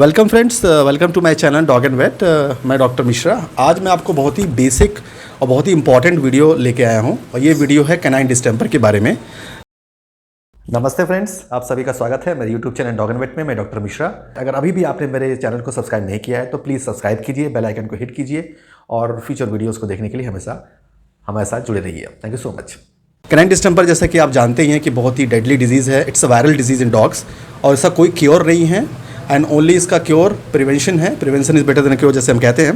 Welcome friends, welcome to my channel dog and vet. मैं doctor Mishra. आज मैं आपको बहुत ही बेसिक और बहुत ही इंपॉर्टेंट वीडियो लेके आया हूं और ये वीडियो है कैनाइन डिस्टेंपर के बारे में। नमस्ते फ्रेंड्स, आप सभी का स्वागत है मेरे YouTube channel dog and vet में। मैं डॉक्टर मिश्रा। अगर अभी भी आपने मेरे चैनल को सब्सक्राइब नहीं किया है तो प्लीज़ सब्सक्राइब कीजिए, बेल आइकन को हिट कीजिए और फ्यूचर वीडियोज़ को देखने के लिए हमेशा हमारे साथ जुड़े रहिए। Thank you so much. Canine distemper जैसा कि आप जानते ही हैं कि बहुत ही डेडली डिजीज़ है। It's a viral disease in dogs और इसका कोई क्योर नहीं है एंड ओनली इसका क्योर प्रिवेंशन है। Prevention is better than cure जैसे हम कहते हैं।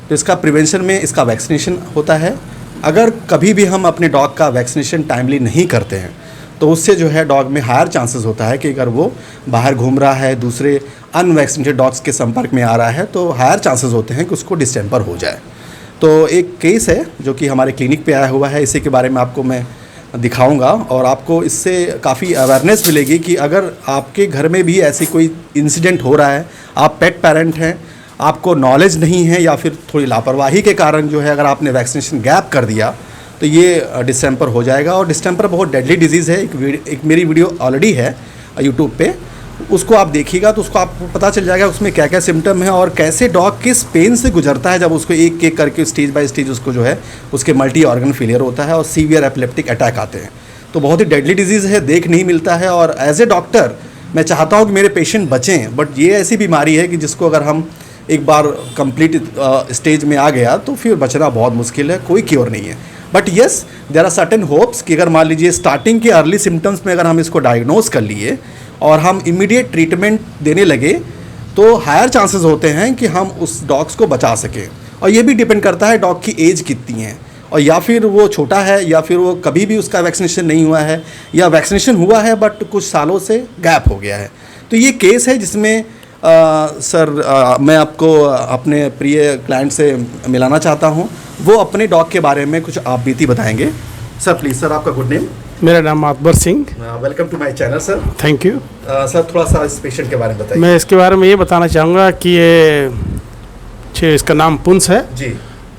तो इसका प्रिवेंशन में इसका वैक्सीनेशन होता है। अगर कभी भी हम अपने डॉग का वैक्सीनेशन टाइमली नहीं करते हैं तो उससे जो है डॉग में हायर चांसेस होता है कि अगर वो बाहर घूम रहा है, दूसरे अनवैक्सीनेटेड डॉग्स के संपर्क में आ रहा है तो हायर चांसेस होते हैं कि उसको डिस्टेंपर हो जाए। तो एक केस है जो कि हमारे क्लिनिक पे आया हुआ है, इसी के बारे में आपको मैं दिखाऊंगा और आपको इससे काफ़ी अवेयरनेस मिलेगी कि अगर आपके घर में भी ऐसी कोई इंसिडेंट हो रहा है, आप पेट पेरेंट हैं, आपको नॉलेज नहीं है या फिर थोड़ी लापरवाही के कारण जो है अगर आपने वैक्सीनेशन गैप कर दिया तो ये डिस्टेंपर हो जाएगा। और डिस्टेंपर बहुत डेडली डिजीज़ है। एक मेरी वीडियो ऑलरेडी है यूट्यूब पे, उसको आप देखिएगा तो उसको आपको पता चल जाएगा उसमें क्या क्या सिम्टम है और कैसे डॉग किस पेन से गुजरता है जब उसको एक एक करके स्टेज बाय स्टेज उसको जो है उसके मल्टी ऑर्गन फेलियर होता है और सीवियर एपिलेप्टिक अटैक आते हैं। तो बहुत ही डेडली डिजीज़ है, देख नहीं मिलता है। और एज ए डॉक्टर मैं चाहता हूँ कि मेरे पेशेंट बचें, बट ये ऐसी बीमारी है कि जिसको अगर हम एक बार कंप्लीट स्टेज में आ गया तो फिर बचना बहुत मुश्किल है, कोई क्योर नहीं है। But yes, there are certain hopes कि अगर मान लीजिए स्टार्टिंग के अर्ली सिम्टम्स में अगर हम इसको डायग्नोज कर लिए और हम इमीडिएट ट्रीटमेंट देने लगे तो हायर चांसेस होते हैं कि हम उस डॉग्स को बचा सकें। और ये भी डिपेंड करता है डॉग की एज कितनी है और या फिर वो छोटा है या फिर वो कभी भी उसका वैक्सीनेशन नहीं हुआ है या वैक्सीनेशन हुआ है बट कुछ सालों से गैप हो गया है। तो ये केस है जिसमें मैं आपको अपने प्रिय क्लाइंट से मिलाना चाहता हूँ। वो अपने डॉग के बारे में कुछ आप बीती बताएंगे। सर प्लीज़, सर आपका गुड नेम? मेरा नाम Akbar Singh. Welcome to my channel sir. Thank you. Sir थोड़ा सा इस पेशेंट के बारे में बताइए। मैं इसके बारे में ये बताना चाहूँगा कि ये इसका नाम पुंस है जी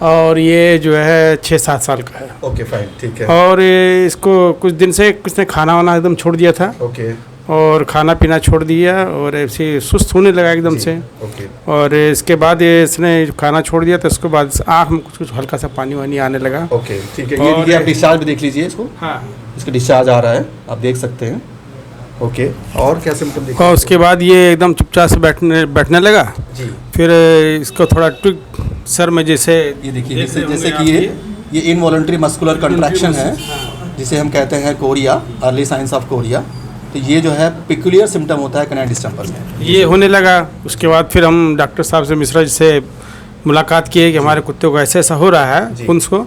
और ये जो है 6-7 साल का है। ओके फाइन, ठीक है। और इसको कुछ दिन से किसने खाना वाना एकदम छोड़ दिया था। ओके। और खाना पीना छोड़ दिया और ऐसे सुस्त होने लगा एकदम से। ओके। और इसके बाद इसने खाना छोड़ दिया तो उसके बाद आँख में कुछ हल्का सा पानी वानी आने लगा। ओके ठीक है। ये आप डिस्चार्ज भी देख लीजिए इसको। हाँ, इसका डिस्चार्ज आ रहा है, आप देख सकते हैं। ओके, और क्या सिम्टम दिख रहा है? और उसके बाद ये एकदम चुपचाप से बैठने लगा। जी। फिर इसको थोड़ा ट्विक सर में जैसे ये देखिए जैसे कि ये इनवॉलंटरी मस्कुलर कंट्रैक्शन है जिसे हम कहते हैं Korea, early signs of Korea. तो ये जो है पिकुलियर सिम्टम होता है कैनाइन डिस्टेंपर में। ये होने लगा। उसके बाद फिर हम डॉक्टर साहब से, मिश्रा जी से मुलाकात किए कि हमारे कुत्ते को ऐसा ऐसा हो रहा है पुंस को,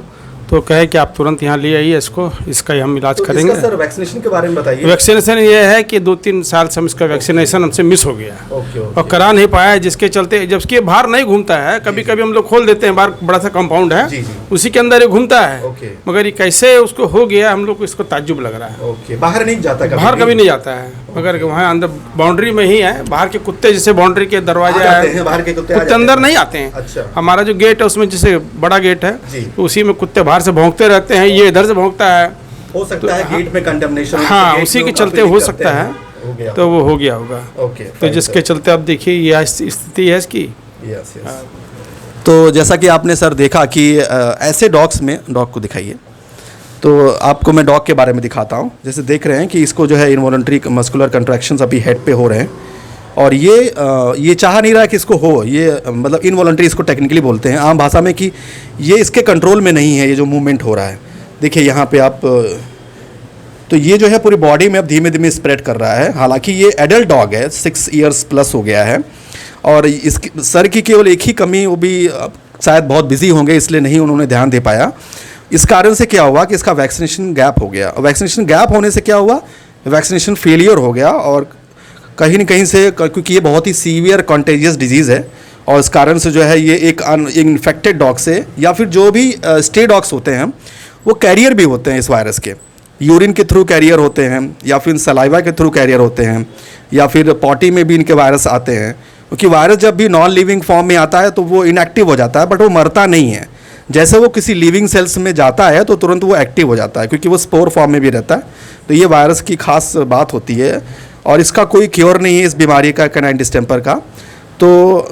तो कहे कि आप तुरंत यहाँ ले आइए इसको, इसका ही हम इलाज तो करेंगे। सर वैक्सीनेशन के बारे में बताइए। वैक्सीनेशन ये है कि 2-3 साल से इसका वैक्सीनेशन हमसे मिस हो गया और करा नहीं पाया, जिसके चलते जबकि बाहर नहीं घूमता है। कभी कभी हम लोग खोल देते हैं, बाहर बड़ा सा कंपाउंड है उसी के अंदर ये घूमता है, मगर ये कैसे उसको हो गया हम लोग को इसको ताज्जुब लग रहा है। ओके, बाहर नहीं जाता, बाहर कभी नहीं जाता है, मगर वहाँ अंदर बाउंड्री में ही है। बाहर के कुत्ते जैसे बाउंड्री के दरवाजे है, बाहर के कुत्ते अंदर नहीं आते हैं। अच्छा। हमारा जो गेट है उसमें जैसे बड़ा गेट है तो उसी में कुत्ते बाहर से भौंकते रहते हैं, ये इधर से भौंकता है। हो सकता है गेट में कंटामिनेशन, हाँ, उसी के चलते हो सकता है, तो वो हो गया होगा। ओके, तो जिसके चलते आप देखिए ये स्थिति है इसकी। Yes yes. तो जैसा कि आपने सर देखा कि ऐसे डॉग्स में, डॉग को दिखाइए, तो आपको मैं डॉग के बारे में दिखाता हूँ। जैसे देख रहे हैं कि इसको जो है इनवॉलंटरी मस्कुलर कंट्रैक्शंस अभी हेड पे हो रहे हैं और ये चाह नहीं रहा कि इसको हो। ये मतलब इनवॉलंटरी इसको टेक्निकली बोलते हैं आम भाषा में कि ये इसके कंट्रोल में नहीं है, ये जो मूवमेंट हो रहा है। देखिए यहाँ पे आप, तो ये जो है पूरी बॉडी में अब धीमे धीमे स्प्रेड कर रहा है। हालांकि ये एडल्ट डॉग है, 6 इयर्स प्लस हो गया है और इसकी सर की केवल एक ही कमी, वो भी शायद बहुत बिजी होंगे इसलिए नहीं उन्होंने ध्यान दे पाया। इस कारण से क्या हुआ कि इसका वैक्सीनेशन गैप हो गया। वैक्सीनेशन गैप होने से क्या हुआ, वैक्सीनेशन फेलियर हो गया और कहीं न कहीं से, क्योंकि ये बहुत ही सीवियर कॉन्टेजियस डिजीज़ है और इस कारण से जो है ये एक इन्फेक्टेड डॉग से या फिर जो भी स्टे डॉग्स होते हैं वो कैरियर भी होते हैं इस वायरस के। यूरिन के थ्रू कैरियर होते हैं या फिर सलाइवा के थ्रू कैरियर होते हैं या फिर पॉटी में भी इनके वायरस आते हैं। क्योंकि वायरस जब भी नॉन लिविंग फॉर्म में आता है तो वो इनएक्टिव हो जाता है, बट वो मरता नहीं है। जैसे वो किसी लिविंग सेल्स में जाता है तो तुरंत वो एक्टिव हो जाता है, क्योंकि वो स्पोर फॉर्म में भी रहता है। तो ये वायरस की खास बात होती है और इसका कोई क्योर नहीं है इस बीमारी का, कैनाइन डिस्टेंपर का। तो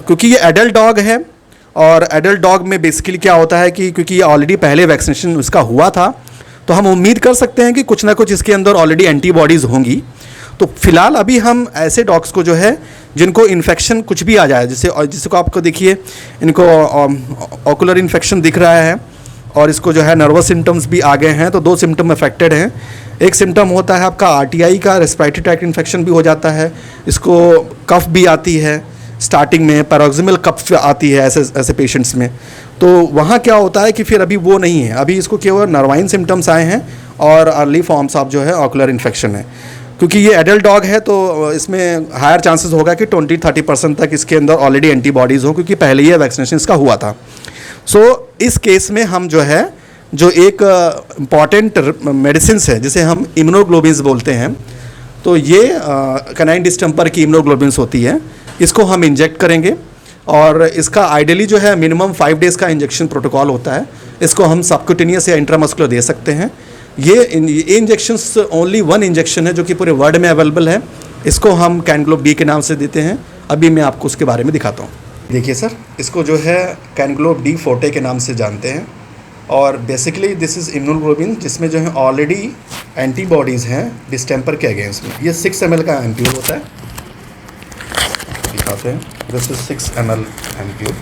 क्योंकि ये एडल्ट डॉग है और एडल्ट डॉग में बेसिकली क्या होता है कि क्योंकि ये ऑलरेडी पहले वैक्सीनेशन उसका हुआ था, तो हम उम्मीद कर सकते हैं कि कुछ ना कुछ इसके अंदर ऑलरेडी एंटीबॉडीज़ होंगी। तो फिलहाल अभी हम ऐसे डॉग्स को जो है जिनको इन्फेक्शन कुछ भी आ जाए, जिसको आपको देखिए इनको ऑकुलर इन्फेक्शन दिख रहा है और इसको जो है नर्वस सिम्टम्स भी आ गए हैं, तो 2 सिम्टम अफेक्टेड हैं। एक सिम्टम होता है आपका आरटीआई का, रेस्पिरेटरी ट्रैक्ट इन्फेक्शन भी हो जाता है, इसको कफ भी आती है, स्टार्टिंग में पैरोक्सिमल कफ आती है ऐसे पेशेंट्स में। तो वहाँ क्या होता है कि फिर अभी वो नहीं है, अभी इसको केवल नर्वाइन सिम्टम्स आए हैं और अर्ली फॉर्म्स ऑफ जो है ऑकुलर इन्फेक्शन है। क्योंकि ये एडल्ट डॉग है तो इसमें हायर चांसेस होगा कि 20-30% तक इसके अंदर ऑलरेडी एंटीबॉडीज़ हो, क्योंकि पहले ही वैक्सीनेशन इसका हुआ था। सो इस केस में हम जो है जो एक इम्पॉर्टेंट मेडिसिन है जिसे हम इम्यूनोग्लोबिन्स बोलते हैं, तो ये कैनाइन डिस्टेंपर की इम्यूनोग्लोबिन्स होती है, इसको हम इंजेक्ट करेंगे और इसका आइडियली जो है मिनिमम 5 डेज़ का इंजेक्शन प्रोटोकॉल होता है। इसको हम सबक्यूटेनियस या इंट्रामस्कुलर दे सकते हैं। ये इंजेक्शंस ओनली 1 इंजेक्शन है जो कि पूरे वर्ल्ड में अवेलेबल है। इसको हम कैनग्लोब डी के नाम से देते हैं। अभी मैं आपको उसके बारे में दिखाता हूँ। देखिए सर, इसको जो है कैनग्लोब डी फोर्टे के नाम से जानते हैं और बेसिकली दिस इज़ इम्यूनोग्लोबिन जिसमें जो है ऑलरेडी एंटीबॉडीज़ हैं डिस्टेंपर के अगेंस्ट में। ये 6 ml का एम्प्यूल होता है, दिखाते हैं। This is 6 ml ampoule.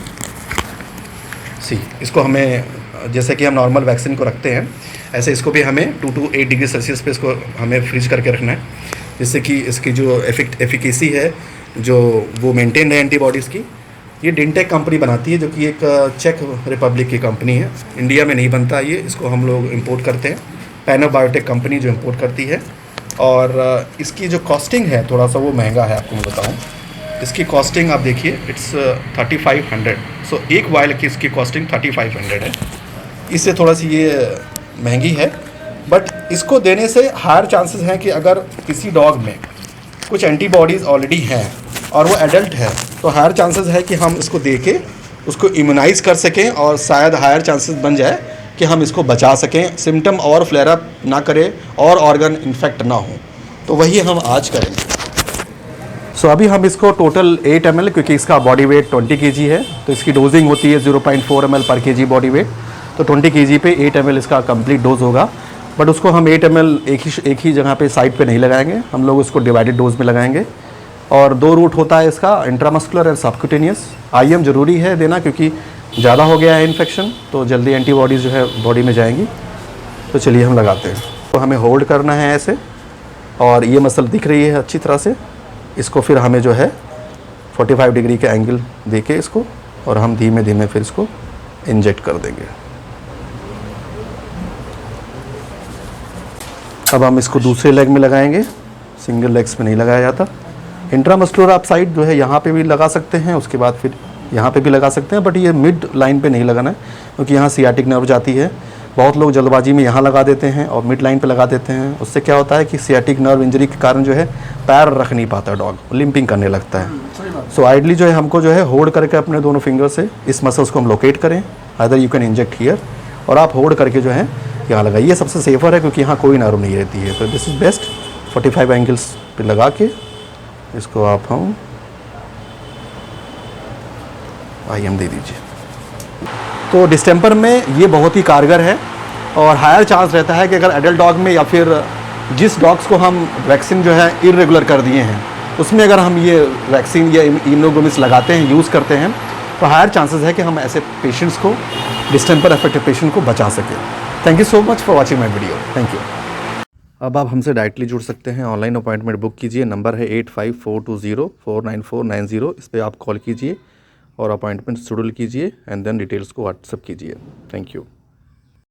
See इसको हमें जैसे कि हम नॉर्मल वैक्सीन को रखते हैं ऐसे इसको भी हमें 2 to 8 डिग्री सेल्सियस पे इसको हमें फ्रीज करके रखना है, जिससे कि इसकी जो एफिकेसी है जो वो मेंटेन है एंटीबॉडीज़ की। ये डिनटेक कंपनी बनाती है जो कि एक चेक रिपब्लिक की कंपनी है, इंडिया में नहीं बनता ये, इसको हम लोग इंपोर्ट करते हैं। पैनो बायोटेक कंपनी जो इंपोर्ट करती है और इसकी जो कॉस्टिंग है थोड़ा सा वो महंगा है, आपको मैं बताऊँ। इसकी कॉस्टिंग आप देखिए इट्स 3500। सो एक वायल की इसकी कॉस्टिंग 3500 है। इससे थोड़ा सी ये महंगी है, बट इसको देने से हायर चांसेस हैं कि अगर किसी डॉग में कुछ एंटीबॉडीज़ ऑलरेडी हैं और वो एडल्ट है तो हायर चांसेस है कि हम इसको दे के उसको इम्यूनाइज़ कर सकें और शायद हायर चांसेस बन जाए कि हम इसको बचा सकें, सिम्टम और फ्लेयर अप ना करे और ऑर्गन इन्फेक्ट ना हो। तो वही हम आज करेंगे। सो अभी हम इसको टोटल 8 ml, क्योंकि इसका बॉडी वेट 20 kg है तो इसकी डोजिंग होती है 0.4 ml पर kg बॉडी वेट, तो 20 kg पे 8 ml इसका कंप्लीट डोज होगा। बट उसको हम 8 ml एक ही जगह पे साइड पे नहीं लगाएंगे, हम लोग उसको डिवाइडेड डोज में लगाएंगे। और 2 रूट होता है इसका, इंट्रामस्कुलर और सबक्यूटेनियस। IM ज़रूरी है देना क्योंकि ज़्यादा हो गया है इन्फेक्शन तो जल्दी एंटीबॉडीज़ जो है बॉडी में जाएंगी। तो चलिए हम लगाते हैं। तो हमें होल्ड करना है ऐसे, और ये मसल दिख रही है अच्छी तरह से। इसको फिर हमें जो है 45 डिग्री के एंगल दे के इसको, और हम धीमे धीमे फिर इसको इंजेक्ट कर देंगे। अब हम इसको दूसरे लेग में लगाएंगे, सिंगल लेग्स में नहीं लगाया जाता। इंट्रामस्कुलर आप साइड जो है यहाँ पे भी लगा सकते हैं, उसके बाद फिर यहाँ पे भी लगा सकते हैं, बट ये मिड लाइन पे नहीं लगाना है क्योंकि यहाँ सियाटिक नर्व जाती है। बहुत लोग जल्दबाजी में यहाँ लगा देते हैं और मिड लाइन पे लगा देते हैं। उससे क्या होता है कि सियाटिक नर्व इंजरी के कारण जो है पैर रख नहीं पाता डॉग, लिंपिंग करने लगता है। सो आइडली जो है हमको जो है होल्ड करके अपने दोनों फिंगर से इस मसल्स को हम लोकेट करें। Either you can inject here, और आप होल्ड करके जो है यहाँ लगाइए। ये सबसे सेफ़र है क्योंकि यहाँ कोई नर्व नहीं रहती है। तो दिस इज़ बेस्ट। 45 एंगल्स पे लगा के इसको आप हम IM दे दीजिए। तो डिस्टेंपर में ये बहुत ही कारगर है और हायर चांस रहता है कि अगर एडल्ट डॉग में या फिर जिस डॉग्स को हम वैक्सीन जो है इरेगुलर कर दिए हैं उसमें अगर हम ये वैक्सीन या इम्यूनोग्लोबिन्स लगाते हैं, यूज़ करते हैं, तो हायर चांसेस है कि हम ऐसे पेशेंट्स को, डिस्टेंपर अफेक्टेड पेशेंट को बचा सकें। Thank you so much for watching my video. Thank you. अब आप हमसे डायरेक्टली जुड़ सकते हैं। ऑनलाइन अपॉइंटमेंट बुक कीजिए। नंबर है 8542049490। इस पर आप कॉल कीजिए और अपॉइंटमेंट शेड्यूल कीजिए एंड देन डिटेल्स को व्हाट्सअप कीजिए। Thank you.